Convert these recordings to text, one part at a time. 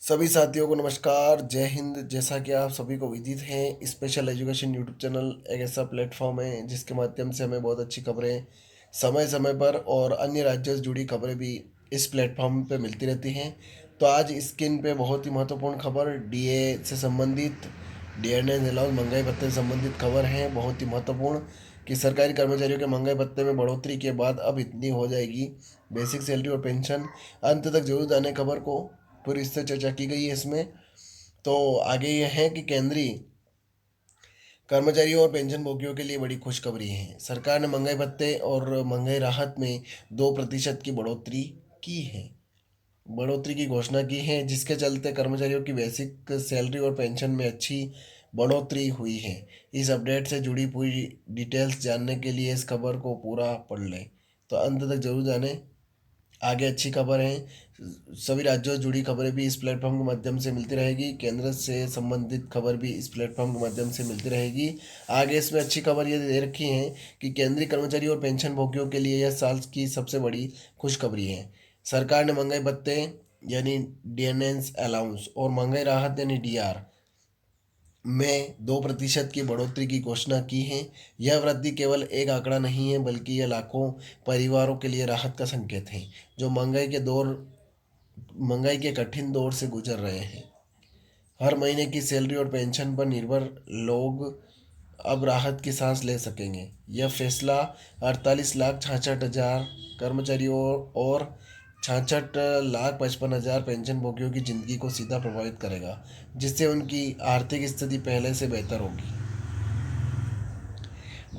सभी साथियों को नमस्कार, जय हिंद। जैसा कि आप सभी को विदित है, स्पेशल एजुकेशन यूट्यूब चैनल एक ऐसा प्लेटफॉर्म है जिसके माध्यम से हमें बहुत अच्छी खबरें समय समय पर और अन्य राज्यों से जुड़ी खबरें भी इस प्लेटफॉर्म पे मिलती रहती हैं। तो आज स्क्रीन पे बहुत ही महत्वपूर्ण खबर डीए से संबंधित, डीएनए अलाउंस महंगाई भत्ते से संबंधित खबर है, बहुत ही महत्वपूर्ण कि सरकारी कर्मचारियों के महंगाई भत्ते में बढ़ोतरी के बाद अब इतनी हो जाएगी बेसिक सैलरी और पेंशन। अंत तक जरूर जाने खबर को, पूरी इससे चर्चा की गई है इसमें। तो आगे यह है कि केंद्रीय कर्मचारियों और पेंशन भोगियों के लिए बड़ी खुशखबरी है। सरकार ने महंगाई भत्ते और महंगाई राहत में 2% की बढ़ोतरी की घोषणा की है, जिसके चलते कर्मचारियों की बेसिक सैलरी और पेंशन में अच्छी बढ़ोतरी हुई है। इस अपडेट से जुड़ी पूरी डिटेल्स जानने के लिए इस खबर को पूरा पढ़ लें। तो अंत तक जरूर जानें। आगे अच्छी खबर है, सभी राज्यों से जुड़ी खबरें भी इस प्लेटफॉर्म के माध्यम से मिलती रहेगी, केंद्र से संबंधित खबर भी इस प्लेटफॉर्म के माध्यम से मिलती रहेगी। आगे इसमें अच्छी खबर ये दे रखी है कि केंद्रीय कर्मचारी और पेंशन भोगियों के लिए यह साल की सबसे बड़ी खुशखबरी है। सरकार ने महंगाई भत्ते यानी डीएनएस अलाउंस और महंगाई राहत यानी डीआर में 2% की बढ़ोतरी की घोषणा की है। यह वृद्धि केवल एक आंकड़ा नहीं है, बल्कि यह लाखों परिवारों के लिए राहत का संकेत है जो महंगाई के कठिन दौर से गुजर रहे हैं। हर महीने की सैलरी और पेंशन पर निर्भर लोग अब राहत की सांस ले सकेंगे। यह फैसला 48,66,000 कर्मचारियों और 66,55,000 पेंशन भोगियों की जिंदगी को सीधा प्रभावित करेगा, जिससे उनकी आर्थिक स्थिति पहले से बेहतर होगी।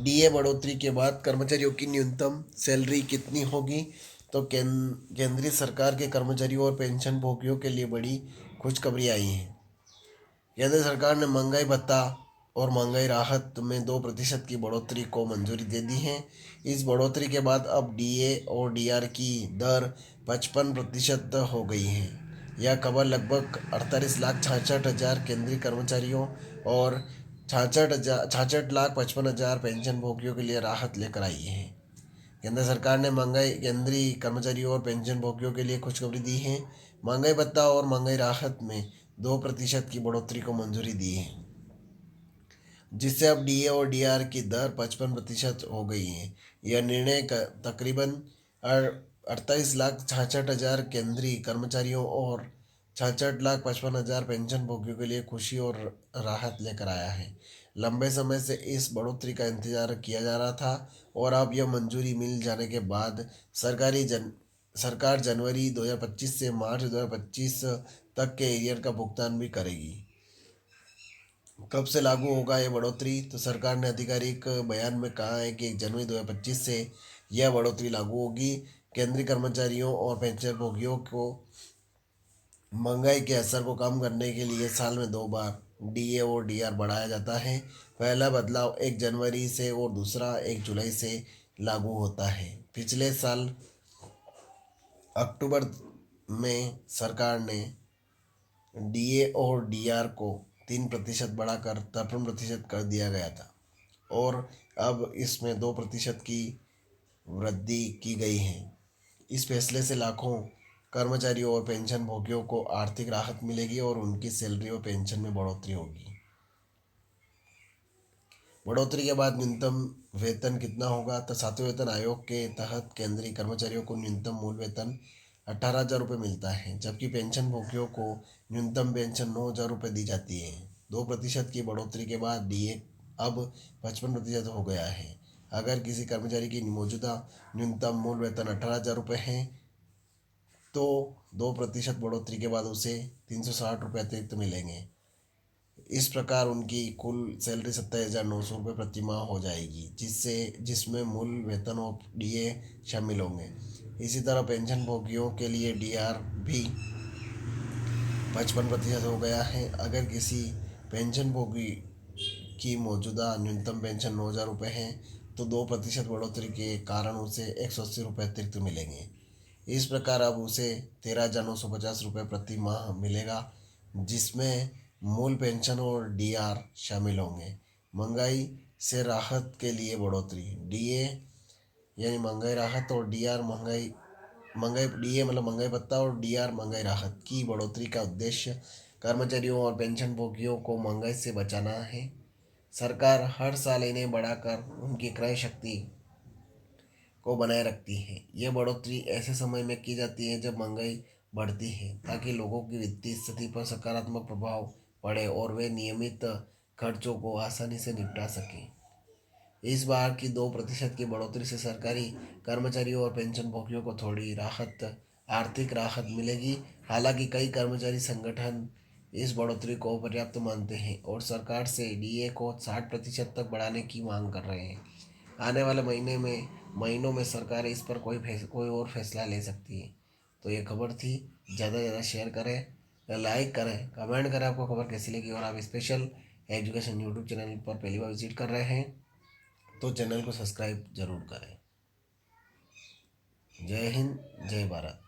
डीए बढ़ोतरी के बाद कर्मचारियों की न्यूनतम सैलरी कितनी होगी? तो केंद्रीय सरकार के कर्मचारियों और पेंशन भोगियों के लिए बड़ी खुशखबरी आई है। केंद्र सरकार ने महंगाई भत्ता और महंगाई राहत में 2% की बढ़ोतरी को मंजूरी दे दी है। इस बढ़ोतरी के बाद अब डीए और डीआर की दर 55% हो गई है। यह खबर लगभग 48,66,000 केंद्रीय कर्मचारियों और 66,55,000 पेंशन भोगियों के लिए राहत लेकर आई है। केंद्र सरकार ने महंगाई केंद्रीय कर्मचारियों और पेंशन भोगियों के लिए खुशखबरी दी है। महंगाई भत्ता और महंगाई राहत में 2% की बढ़ोतरी को मंजूरी दी है, जिससे अब डीए और डीआर की दर 55% हो गई है। यह निर्णय तकरीबन 48,66,000 केंद्रीय कर्मचारियों और 66,55,000 पेंशन भोगियों के लिए खुशी और राहत लेकर आया है। लंबे समय से इस बढ़ोतरी का इंतजार किया जा रहा था और अब यह मंजूरी मिल जाने के बाद सरकार जनवरी 2025 से मार्च 2025 तक के एरियर का भुगतान भी करेगी। कब से लागू होगा ये बढ़ोतरी? तो सरकार ने आधिकारिक बयान में कहा है कि 1 जनवरी 2025 से यह बढ़ोतरी लागू होगी। केंद्रीय कर्मचारियों और पेंशनभोगियों को महंगाई के असर को कम करने के लिए साल में 2 बार डीए और डीआर बढ़ाया जाता है। पहला बदलाव 1 जनवरी से और दूसरा 1 जुलाई से लागू होता है। पिछले साल अक्टूबर में सरकार ने डीए और डीआर को 3% बढ़ाकर 53% कर दिया गया था और अब इसमें 2% की वृद्धि की गई है। इस फैसले से लाखों कर्मचारियों और पेंशन भोगियों को आर्थिक राहत मिलेगी और उनकी सैलरी और पेंशन में बढ़ोतरी होगी। बढ़ोतरी के बाद न्यूनतम वेतन कितना होगा? तो 7वें वेतन आयोग के तहत केंद्रीय कर्मचारियों को न्यूनतम मूल वेतन 18,000 रुपये मिलता है, जबकि पेंशन भोगियों को न्यूनतम पेंशन 9,000 रुपये दी जाती है। 2% की बढ़ोतरी के बाद डीए अब 55% हो गया है। अगर किसी कर्मचारी की मौजूदा न्यूनतम मूल वेतन 18,000 रुपये है तो 2% बढ़ोतरी के बाद उसे 360 रुपये अतिरिक्त मिलेंगे। इस प्रकार उनकी कुल सैलरी 27,900 रुपये प्रति माह हो जाएगी, जिसमें मूल वेतन और डीए शामिल होंगे। इसी तरह पेंशन भोगियों के लिए डीआर भी 55% हो गया है। अगर किसी पेंशन भोगी की मौजूदा न्यूनतम पेंशन 9,000 रुपये है तो 2% बढ़ोतरी के कारण उसे 180 रुपये अतिरिक्त मिलेंगे। इस प्रकार अब उसे 13,950 रुपये प्रति माह मिलेगा, जिसमें मूल पेंशन और डीआर शामिल होंगे। महंगाई से राहत के लिए बढ़ोतरी, डीए यानी महंगाई राहत और डीआर महंगाई महंगाई डीए मतलब महंगाई भत्ता और डीआर महंगाई राहत की बढ़ोतरी का उद्देश्य कर्मचारियों और पेंशन भोगियों को महंगाई से बचाना है। सरकार हर साल इन्हें बढ़ाकर उनकी क्रय शक्ति को बनाए रखती है। ये बढ़ोतरी ऐसे समय में की जाती है जब महंगाई बढ़ती है, ताकि लोगों की वित्तीय स्थिति पर सकारात्मक प्रभाव पड़े और वे नियमित खर्चों को आसानी से निपटा सकें। इस बार की 2% की बढ़ोतरी से सरकारी कर्मचारियों और पेंशनभोगियों को थोड़ी राहत आर्थिक राहत मिलेगी। हालांकि कई कर्मचारी संगठन इस बढ़ोतरी को पर्याप्त मानते हैं और सरकार से डीए को 60% तक बढ़ाने की मांग कर रहे हैं। आने वाले महीनों में सरकार इस पर कोई और फैसला ले सकती है। तो ये खबर थी। ज़्यादा से ज़्यादा शेयर करें, लाइक करें, कमेंट करें आपको खबर कैसी लगी। और आप स्पेशल एजुकेशन यूट्यूब चैनल पर पहली बार विजिट कर रहे हैं तो चैनल को सब्सक्राइब जरूर करें। जय हिंद, जय भारत।